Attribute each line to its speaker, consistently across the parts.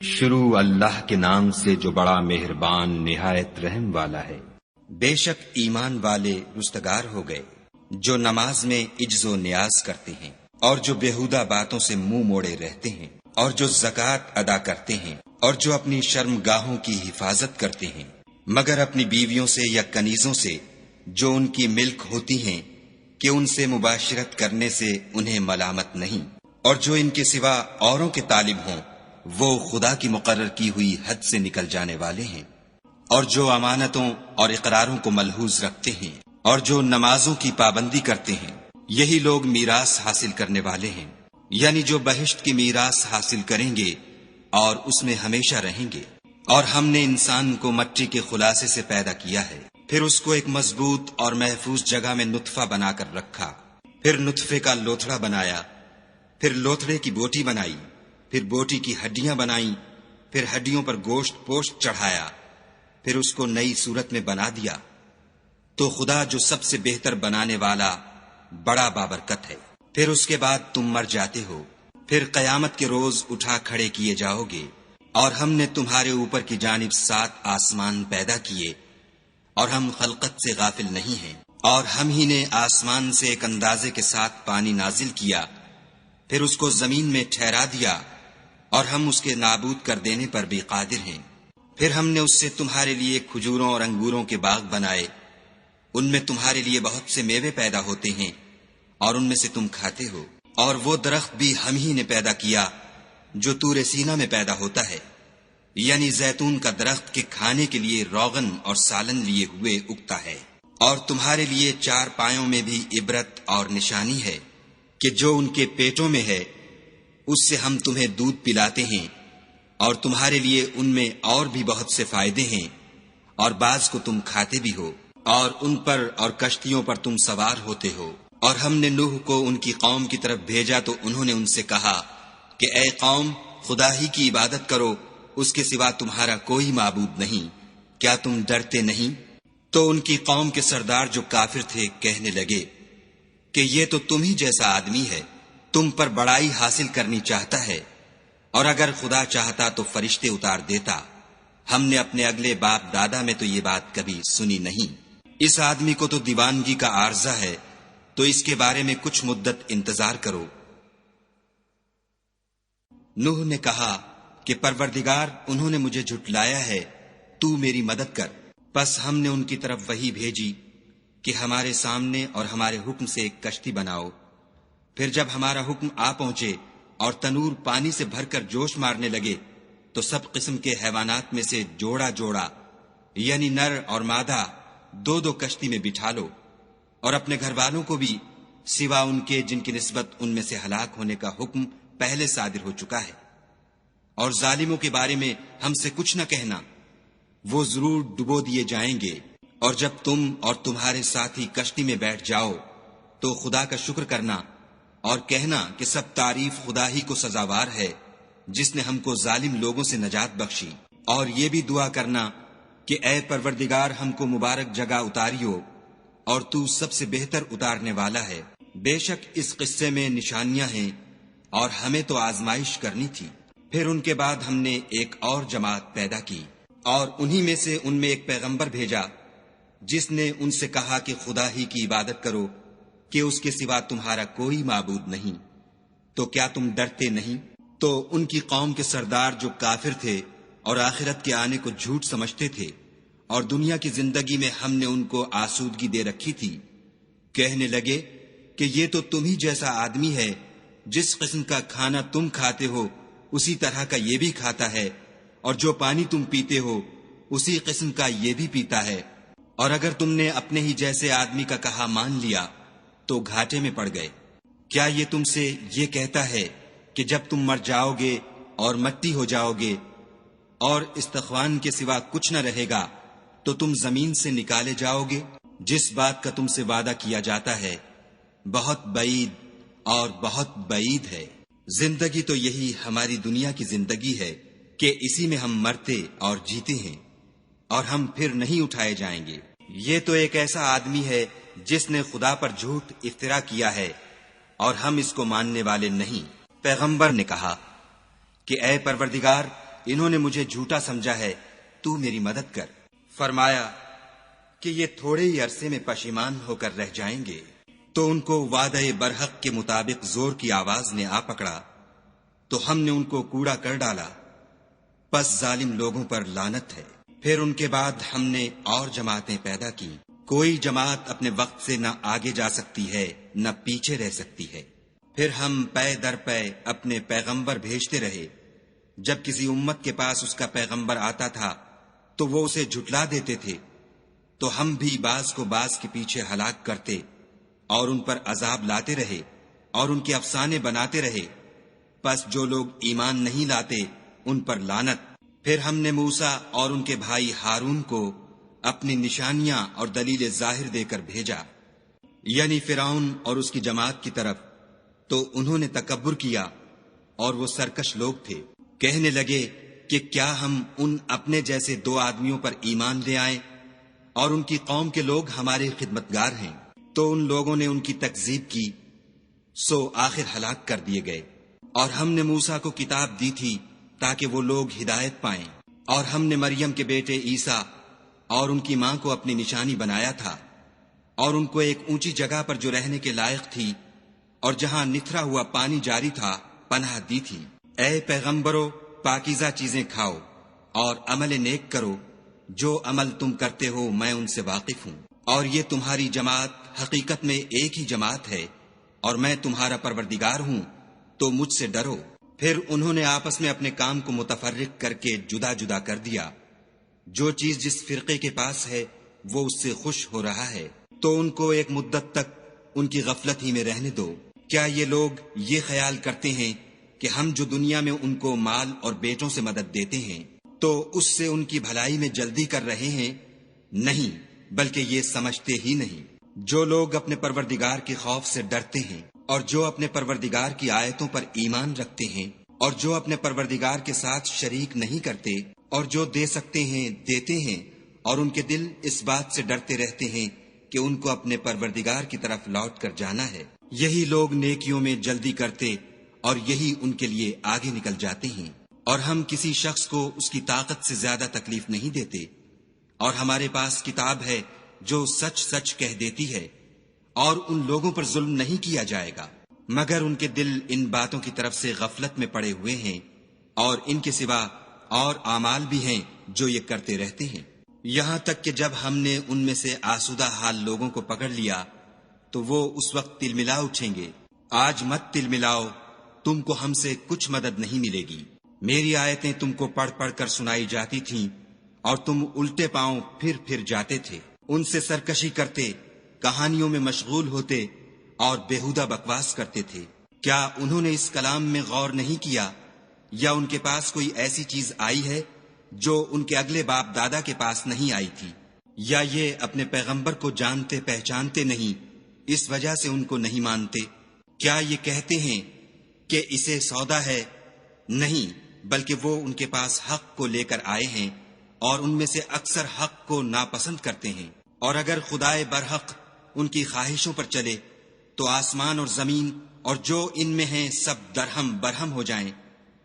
Speaker 1: شروع اللہ کے نام سے جو بڑا مہربان نہایت رحم والا ہے۔
Speaker 2: بے شک ایمان والے رستگار ہو گئے جو نماز میں عجز و نیاز کرتے ہیں اور جو بیہودہ باتوں سے منہ موڑے رہتے ہیں اور جو زکوٰۃ ادا کرتے ہیں اور جو اپنی شرم گاہوں کی حفاظت کرتے ہیں مگر اپنی بیویوں سے یا کنیزوں سے جو ان کی ملک ہوتی ہیں کہ ان سے مباشرت کرنے سے انہیں ملامت نہیں، اور جو ان کے سوا اوروں کے طالب ہوں وہ خدا کی مقرر کی ہوئی حد سے نکل جانے والے ہیں، اور جو امانتوں اور اقراروں کو ملحوظ رکھتے ہیں اور جو نمازوں کی پابندی کرتے ہیں یہی لوگ میراث حاصل کرنے والے ہیں، یعنی جو بہشت کی میراث حاصل کریں گے اور اس میں ہمیشہ رہیں گے۔ اور ہم نے انسان کو مٹی کے خلاصے سے پیدا کیا ہے، پھر اس کو ایک مضبوط اور محفوظ جگہ میں نطفہ بنا کر رکھا، پھر نطفے کا لوتھڑا بنایا، پھر لوتھڑے کی بوٹی بنائی، پھر بوٹی کی ہڈیاں بنائیں، پھر ہڈیوں پر گوشت پوشت چڑھایا، پھر اس کو نئی صورت میں بنا دیا۔ تو خدا جو سب سے بہتر بنانے والا بڑا بابرکت ہے۔ پھر اس کے بعد تم مر جاتے ہو، پھر قیامت کے روز اٹھا کھڑے کیے جاؤ گے، اور ہم نے تمہارے اوپر کی جانب 7 آسمان پیدا کیے، اور ہم خلقت سے غافل نہیں ہیں، اور ہم ہی نے آسمان سے ایک اندازے کے ساتھ پانی نازل کیا، پھر اس کو زمین میں ٹھہرا دیا، اور ہم اس کے نابود کر دینے پر بھی قادر ہیں۔ پھر ہم نے اس سے تمہارے لیے کھجوروں اور انگوروں کے باغ بنائے، ان میں تمہارے لیے بہت سے میوے پیدا ہوتے ہیں اور ان میں سے تم کھاتے ہو، اور وہ درخت بھی ہم ہی نے پیدا کیا جو طور سینا میں پیدا ہوتا ہے، یعنی زیتون کا درخت کے کھانے کے لیے روغن اور سالن لیے ہوئے اگتا ہے۔ اور تمہارے لیے 4 پایوں میں بھی عبرت اور نشانی ہے کہ جو ان کے پیٹوں میں ہے اس سے ہم تمہیں دودھ پلاتے ہیں، اور تمہارے لیے ان میں اور بھی بہت سے فائدے ہیں، اور بعض کو تم کھاتے بھی ہو، اور ان پر اور کشتیوں پر تم سوار ہوتے ہو۔ اور ہم نے نوح کو ان کی قوم کی طرف بھیجا تو انہوں نے ان سے کہا کہ اے قوم، خدا ہی کی عبادت کرو، اس کے سوا تمہارا کوئی معبود نہیں، کیا تم ڈرتے نہیں؟ تو ان کی قوم کے سردار جو کافر تھے کہنے لگے کہ یہ تو تم ہی جیسا آدمی ہے، تم پر بڑائی حاصل کرنی چاہتا ہے، اور اگر خدا چاہتا تو فرشتے اتار دیتا، ہم نے اپنے اگلے باپ دادا میں تو یہ بات کبھی سنی نہیں۔ اس آدمی کو تو دیوانگی کا عارضہ ہے، تو اس کے بارے میں کچھ مدت انتظار کرو۔ نوح نے کہا کہ پروردگار، انہوں نے مجھے جھٹلایا ہے، تو میری مدد کر۔ پس ہم نے ان کی طرف وحی بھیجی کہ ہمارے سامنے اور ہمارے حکم سے ایک کشتی بناؤ۔ پھر جب ہمارا حکم آ پہنچے اور تنور پانی سے بھر کر جوش مارنے لگے تو سب قسم کے حیوانات میں سے جوڑا جوڑا، یعنی نر اور مادہ، 2 کشتی میں بٹھا لو، اور اپنے گھر والوں کو بھی سوا ان کے جن کی نسبت ان میں سے ہلاک ہونے کا حکم پہلے صادر ہو چکا ہے۔ اور ظالموں کے بارے میں ہم سے کچھ نہ کہنا، وہ ضرور ڈبو دیے جائیں گے۔ اور جب تم اور تمہارے ساتھی کشتی میں بیٹھ جاؤ تو خدا کا شکر کرنا اور کہنا کہ سب تعریف خدا ہی کو سزاوار ہے جس نے ہم کو ظالم لوگوں سے نجات بخشی۔ اور یہ بھی دعا کرنا کہ اے پروردگار، ہم کو مبارک جگہ اتاریو، اور تو سب سے بہتر اتارنے والا ہے۔ بے شک اس قصے میں نشانیاں ہیں اور ہمیں تو آزمائش کرنی تھی۔ پھر ان کے بعد ہم نے ایک اور جماعت پیدا کی، اور انہی میں سے ان میں ایک پیغمبر بھیجا جس نے ان سے کہا کہ خدا ہی کی عبادت کرو کہ اس کے سوا تمہارا کوئی معبود نہیں، تو کیا تم ڈرتے نہیں؟ تو ان کی قوم کے سردار جو کافر تھے اور آخرت کے آنے کو جھوٹ سمجھتے تھے اور دنیا کی زندگی میں ہم نے ان کو آسودگی دے رکھی تھی، کہنے لگے کہ یہ تو تم ہی جیسا آدمی ہے، جس قسم کا کھانا تم کھاتے ہو اسی طرح کا یہ بھی کھاتا ہے، اور جو پانی تم پیتے ہو اسی قسم کا یہ بھی پیتا ہے، اور اگر تم نے اپنے ہی جیسے آدمی کا کہا مان لیا تو گھاٹے میں پڑ گئے۔ کیا یہ تم سے یہ کہتا ہے کہ جب تم مر جاؤ گے اور مٹی ہو جاؤ گے اور استخوان کے سوا کچھ نہ رہے گا تو تم زمین سے نکالے جاؤ گے؟ جس بات کا تم سے وعدہ کیا جاتا ہے بہت بعید اور بہت بعید ہے۔ زندگی تو یہی ہماری دنیا کی زندگی ہے کہ اسی میں ہم مرتے اور جیتے ہیں، اور ہم پھر نہیں اٹھائے جائیں گے۔ یہ تو ایک ایسا آدمی ہے جس نے خدا پر جھوٹ افترا کیا ہے، اور ہم اس کو ماننے والے نہیں۔ پیغمبر نے کہا کہ اے پروردگار، انہوں نے مجھے جھوٹا سمجھا ہے، تو میری مدد کر۔ فرمایا کہ یہ تھوڑے ہی عرصے میں پشیمان ہو کر رہ جائیں گے۔ تو ان کو وعدہ برحق کے مطابق زور کی آواز نے آ پکڑا، تو ہم نے ان کو کوڑا کر ڈالا، پس ظالم لوگوں پر لعنت ہے۔ پھر ان کے بعد ہم نے اور جماعتیں پیدا کی، کوئی جماعت اپنے وقت سے نہ آگے جا سکتی ہے نہ پیچھے رہ سکتی ہے۔ پھر ہم پے در پے اپنے پیغمبر بھیجتے رہے، جب کسی امت کے پاس اس کا پیغمبر آتا تھا تو وہ اسے جھٹلا دیتے تھے، تو ہم بھی بعض کو بعض کے پیچھے ہلاک کرتے اور ان پر عذاب لاتے رہے اور ان کے افسانے بناتے رہے۔ پس جو لوگ ایمان نہیں لاتے ان پر لعنت۔ پھر ہم نے موسیٰ اور ان کے بھائی ہارون کو اپنی نشانیاں اور دلیل ظاہر دے کر بھیجا، یعنی فرعون اور اس کی جماعت کی طرف، تو انہوں نے تکبر کیا اور وہ سرکش لوگ تھے۔ کہنے لگے کہ کیا ہم ان اپنے جیسے دو آدمیوں پر ایمان لے آئیں اور ان کی قوم کے لوگ ہمارے خدمتگار ہیں؟ تو ان لوگوں نے ان کی تکذیب کی، سو آخر ہلاک کر دیے گئے۔ اور ہم نے موسیٰ کو کتاب دی تھی تاکہ وہ لوگ ہدایت پائیں، اور ہم نے مریم کے بیٹے عیسیٰ اور ان کی ماں کو اپنی نشانی بنایا تھا، اور ان کو ایک اونچی جگہ پر جو رہنے کے لائق تھی اور جہاں نتھرا ہوا پانی جاری تھا پناہ دی تھی۔ اے پیغمبرو، پاکیزہ چیزیں کھاؤ اور عمل نیک کرو، جو عمل تم کرتے ہو میں ان سے واقف ہوں، اور یہ تمہاری جماعت حقیقت میں ایک ہی جماعت ہے، اور میں تمہارا پروردگار ہوں، تو مجھ سے ڈرو۔ پھر انہوں نے آپس میں اپنے کام کو متفرق کر کے جدا جدا کر دیا، جو چیز جس فرقے کے پاس ہے وہ اس سے خوش ہو رہا ہے، تو ان کو ایک مدت تک ان کی غفلت ہی میں رہنے دو۔ کیا یہ لوگ یہ خیال کرتے ہیں کہ ہم جو دنیا میں ان کو مال اور بیٹوں سے مدد دیتے ہیں تو اس سے ان کی بھلائی میں جلدی کر رہے ہیں؟ نہیں، بلکہ یہ سمجھتے ہی نہیں۔ جو لوگ اپنے پروردگار کے خوف سے ڈرتے ہیں اور جو اپنے پروردگار کی آیتوں پر ایمان رکھتے ہیں اور جو اپنے پروردگار کے ساتھ شریک نہیں کرتے اور جو دے سکتے ہیں دیتے ہیں، اور ان کے دل اس بات سے ڈرتے رہتے ہیں کہ ان کو اپنے پروردگار کی طرف لوٹ کر جانا ہے، یہی لوگ نیکیوں میں جلدی کرتے اور یہی ان کے لیے آگے نکل جاتے ہیں۔ اور ہم کسی شخص کو اس کی طاقت سے زیادہ تکلیف نہیں دیتے، اور ہمارے پاس کتاب ہے جو سچ سچ کہہ دیتی ہے، اور ان لوگوں پر ظلم نہیں کیا جائے گا مگر ان کے دل ان باتوں کی طرف سے غفلت میں پڑے ہوئے ہیں، اور ان کے سوا اور اعمال بھی ہیں جو یہ کرتے رہتے ہیں، یہاں تک کہ جب ہم نے ان میں سے آسودہ حال لوگوں کو پکڑ لیا تو وہ اس وقت تلملا اٹھیں گے۔ آج مت تلملاؤ، تم کو ہم سے کچھ مدد نہیں ملے گی۔ میری آیتیں تم کو پڑھ پڑھ کر سنائی جاتی تھیں اور تم الٹے پاؤں پھر جاتے تھے، ان سے سرکشی کرتے، کہانیوں میں مشغول ہوتے اور بیہودہ بکواس کرتے تھے۔ کیا انہوں نے اس کلام میں غور نہیں کیا، یا ان کے پاس کوئی ایسی چیز آئی ہے جو ان کے اگلے باپ دادا کے پاس نہیں آئی تھی، یا یہ اپنے پیغمبر کو جانتے پہچانتے نہیں اس وجہ سے ان کو نہیں مانتے؟ کیا یہ کہتے ہیں کہ اسے سودا ہے؟ نہیں، بلکہ وہ ان کے پاس حق کو لے کر آئے ہیں، اور ان میں سے اکثر حق کو ناپسند کرتے ہیں۔ اور اگر خدائے برحق ان کی خواہشوں پر چلے تو آسمان اور زمین اور جو ان میں ہیں سب درہم برہم ہو جائیں،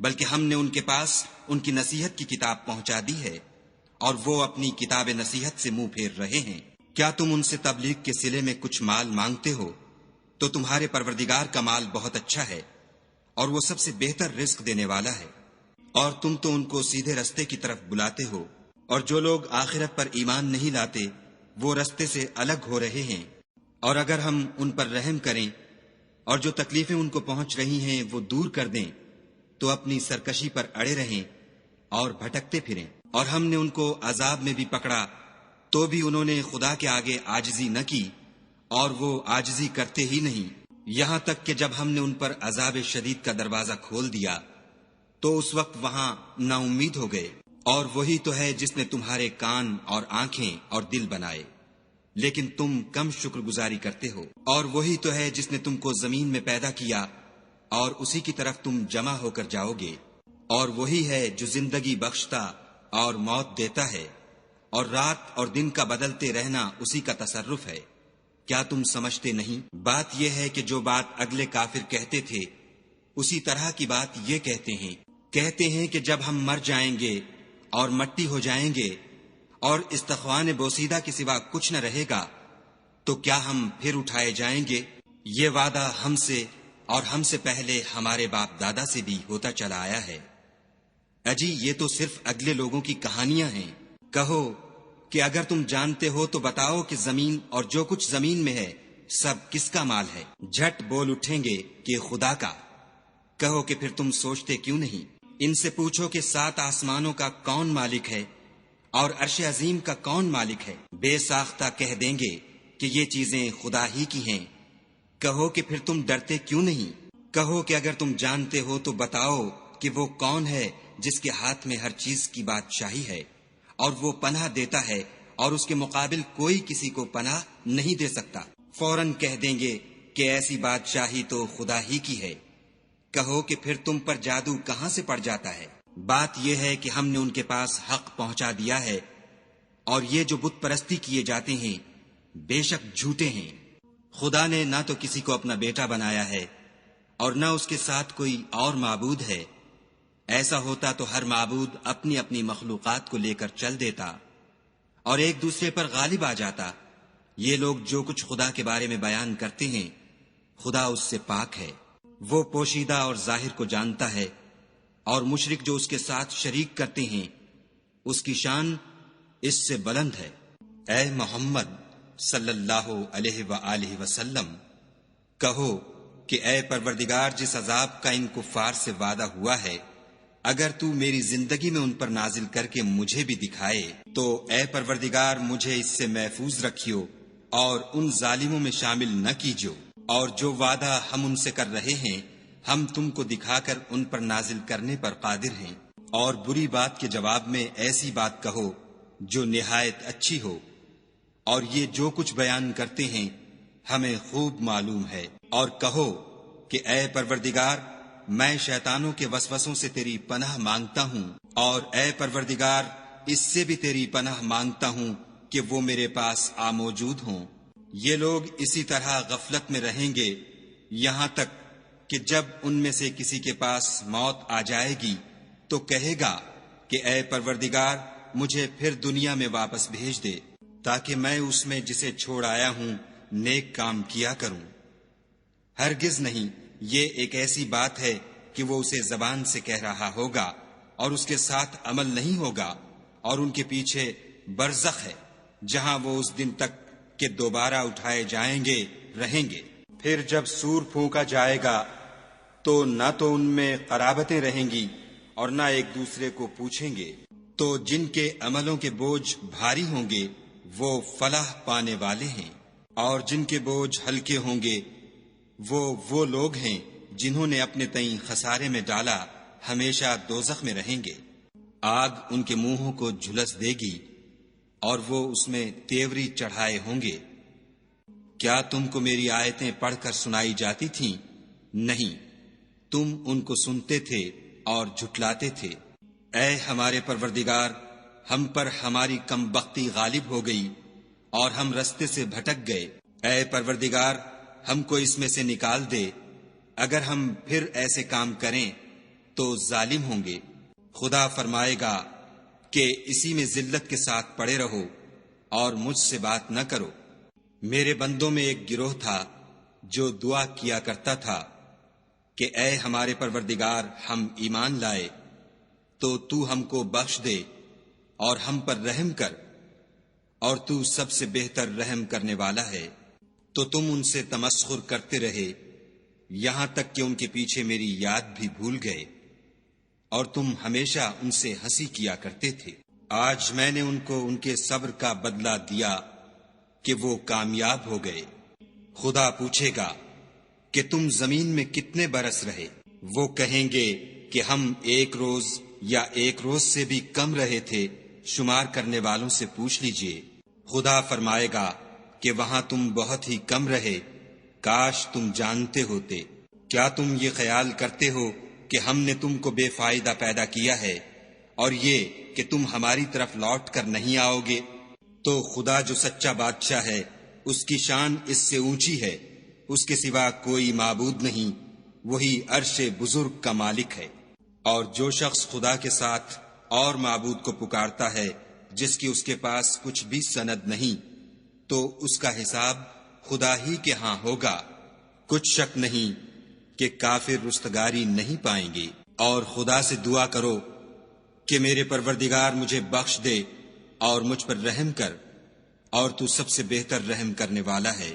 Speaker 2: بلکہ ہم نے ان کے پاس ان کی نصیحت کی کتاب پہنچا دی ہے، اور وہ اپنی کتاب نصیحت سے منہ پھیر رہے ہیں۔ کیا تم ان سے تبلیغ کے صلے میں کچھ مال مانگتے ہو؟ تو تمہارے پروردگار کا مال بہت اچھا ہے، اور وہ سب سے بہتر رزق دینے والا ہے، اور تم تو ان کو سیدھے رستے کی طرف بلاتے ہو، اور جو لوگ آخرت پر ایمان نہیں لاتے وہ رستے سے الگ ہو رہے ہیں۔ اور اگر ہم ان پر رحم کریں اور جو تکلیفیں ان کو پہنچ رہی ہیں وہ دور کر دیں تو اپنی سرکشی پر اڑے رہیں اور بھٹکتے پھریں۔ اور ہم نے ان کو عذاب میں بھی پکڑا تو بھی انہوں نے خدا کے آگے عاجزی نہ کی، اور وہ عاجزی کرتے ہی نہیں، یہاں تک کہ جب ہم نے ان پر عذاب شدید کا دروازہ کھول دیا تو اس وقت وہاں نا امید ہو گئے۔ اور وہی تو ہے جس نے تمہارے کان اور آنکھیں اور دل بنائے، لیکن تم کم شکر گزاری کرتے ہو۔ اور وہی تو ہے جس نے تم کو زمین میں پیدا کیا اور اسی کی طرف تم جمع ہو کر جاؤ گے۔ اور وہی ہے جو زندگی بخشتا اور موت دیتا ہے، اور رات اور دن کا بدلتے رہنا اسی کا تصرف ہے۔ کیا تم سمجھتے نہیں؟ بات یہ ہے کہ جو بات اگلے کافر کہتے تھے اسی طرح کی بات یہ کہتے ہیں۔ کہتے ہیں کہ جب ہم مر جائیں گے اور مٹی ہو جائیں گے اور استخوان بوسیدہ کے سوا کچھ نہ رہے گا تو کیا ہم پھر اٹھائے جائیں گے؟ یہ وعدہ ہم سے اور ہم سے پہلے ہمارے باپ دادا سے بھی ہوتا چلا آیا ہے۔ اجی یہ تو صرف اگلے لوگوں کی کہانیاں ہیں۔ کہو کہ اگر تم جانتے ہو تو بتاؤ کہ زمین اور جو کچھ زمین میں ہے سب کس کا مال ہے؟ جھٹ بول اٹھیں گے کہ خدا کا۔ کہو کہ پھر تم سوچتے کیوں نہیں؟ ان سے پوچھو کہ 7 آسمانوں کا کون مالک ہے اور عرش عظیم کا کون مالک ہے؟ بے ساختہ کہہ دیں گے کہ یہ چیزیں خدا ہی کی ہیں۔ کہو کہ پھر تم ڈرتے کیوں نہیں؟ کہو کہ اگر تم جانتے ہو تو بتاؤ کہ وہ کون ہے جس کے ہاتھ میں ہر چیز کی بادشاہی ہے اور وہ پناہ دیتا ہے اور اس کے مقابل کوئی کسی کو پناہ نہیں دے سکتا۔ فوراً کہہ دیں گے کہ ایسی بادشاہی تو خدا ہی کی ہے۔ کہو کہ پھر تم پر جادو کہاں سے پڑ جاتا ہے؟ بات یہ ہے کہ ہم نے ان کے پاس حق پہنچا دیا ہے اور یہ جو بت پرستی کیے جاتے ہیں بے شک جھوٹے ہیں۔ خدا نے نہ تو کسی کو اپنا بیٹا بنایا ہے اور نہ اس کے ساتھ کوئی اور معبود ہے۔ ایسا ہوتا تو ہر معبود اپنی اپنی مخلوقات کو لے کر چل دیتا اور ایک دوسرے پر غالب آ جاتا۔ یہ لوگ جو کچھ خدا کے بارے میں بیان کرتے ہیں خدا اس سے پاک ہے، وہ پوشیدہ اور ظاہر کو جانتا ہے، اور مشرک جو اس کے ساتھ شریک کرتے ہیں اس کی شان اس سے بلند ہے۔ اے محمد صلی اللہ علیہ وآلہ وسلم، کہو کہ اے پروردگار، جس عذاب کا ان کفار سے وعدہ ہوا ہے اگر تو میری زندگی میں ان پر نازل کر کے مجھے بھی دکھائے تو اے پروردگار مجھے اس سے محفوظ رکھیو اور ان ظالموں میں شامل نہ کیجو، اور جو وعدہ ہم ان سے کر رہے ہیں ہم تم کو دکھا کر ان پر نازل کرنے پر قادر ہیں۔ اور بری بات کے جواب میں ایسی بات کہو جو نہایت اچھی ہو، اور یہ جو کچھ بیان کرتے ہیں ہمیں خوب معلوم ہے۔ اور کہو کہ اے پروردگار میں شیطانوں کے وسوسوں سے تیری پناہ مانگتا ہوں، اور اے پروردگار اس سے بھی تیری پناہ مانگتا ہوں کہ وہ میرے پاس آ موجود ہوں۔ یہ لوگ اسی طرح غفلت میں رہیں گے یہاں تک کہ جب ان میں سے کسی کے پاس موت آ جائے گی تو کہے گا کہ اے پروردگار مجھے پھر دنیا میں واپس بھیج دے تاکہ میں اس میں جسے چھوڑ آیا ہوں نیک کام کیا کروں۔ ہرگز نہیں، یہ ایک ایسی بات ہے کہ وہ اسے زبان سے کہہ رہا ہوگا اور اس کے ساتھ عمل نہیں ہوگا، اور ان کے پیچھے برزخ ہے جہاں وہ اس دن تک کہ دوبارہ اٹھائے جائیں گے رہیں گے۔ پھر جب سور پھونکا جائے گا تو نہ تو ان میں قرابتیں رہیں گی اور نہ ایک دوسرے کو پوچھیں گے۔ تو جن کے عملوں کے بوجھ بھاری ہوں گے وہ فلاح پانے والے ہیں، اور جن کے بوجھ ہلکے ہوں گے وہ لوگ ہیں جنہوں نے اپنے تئیں خسارے میں ڈالا، ہمیشہ دوزخ میں رہیں گے۔ آگ ان کے منہوں کو جھلس دے گی اور وہ اس میں تیوری چڑھائے ہوں گے۔ کیا تم کو میری آیتیں پڑھ کر سنائی جاتی تھیں؟ نہیں، تم ان کو سنتے تھے اور جھٹلاتے تھے۔ اے ہمارے پروردگار، ہم پر ہماری کم بختی غالب ہو گئی اور ہم رستے سے بھٹک گئے۔ اے پروردگار ہم کو اس میں سے نکال دے، اگر ہم پھر ایسے کام کریں تو ظالم ہوں گے۔ خدا فرمائے گا کہ اسی میں ذلت کے ساتھ پڑے رہو اور مجھ سے بات نہ کرو۔ میرے بندوں میں ایک گروہ تھا جو دعا کیا کرتا تھا کہ اے ہمارے پروردگار ہم ایمان لائے تو ہم کو بخش دے اور ہم پر رحم کر، اور تو سب سے بہتر رحم کرنے والا ہے۔ تو تم ان سے تمسخر کرتے رہے یہاں تک کہ ان کے پیچھے میری یاد بھی بھول گئے، اور تم ہمیشہ ان سے ہنسی کیا کرتے تھے۔ آج میں نے ان کو ان کے صبر کا بدلہ دیا کہ وہ کامیاب ہو گئے۔ خدا پوچھے گا کہ تم زمین میں کتنے برس رہے؟ وہ کہیں گے کہ ہم 1 روز یا 1 روز سے بھی کم رہے تھے، شمار کرنے والوں سے پوچھ لیجئے۔ خدا فرمائے گا کہ وہاں تم بہت ہی کم رہے، کاش تم جانتے ہوتے۔ کیا تم یہ خیال کرتے ہو کہ ہم نے تم کو بے فائدہ پیدا کیا ہے اور یہ کہ تم ہماری طرف لوٹ کر نہیں آؤ گے؟ تو خدا جو سچا بادشاہ ہے اس کی شان اس سے اونچی ہے، اس کے سوا کوئی معبود نہیں، وہی عرش بزرگ کا مالک ہے۔ اور جو شخص خدا کے ساتھ اور معبود کو پکارتا ہے جس کی اس کے پاس کچھ بھی سند نہیں، تو اس کا حساب خدا ہی کے ہاں ہوگا۔ کچھ شک نہیں کہ کافر رستگاری نہیں پائیں گے۔ اور خدا سے دعا کرو کہ میرے پروردگار مجھے بخش دے اور مجھ پر رحم کر، اور تو سب سے بہتر رحم کرنے والا ہے۔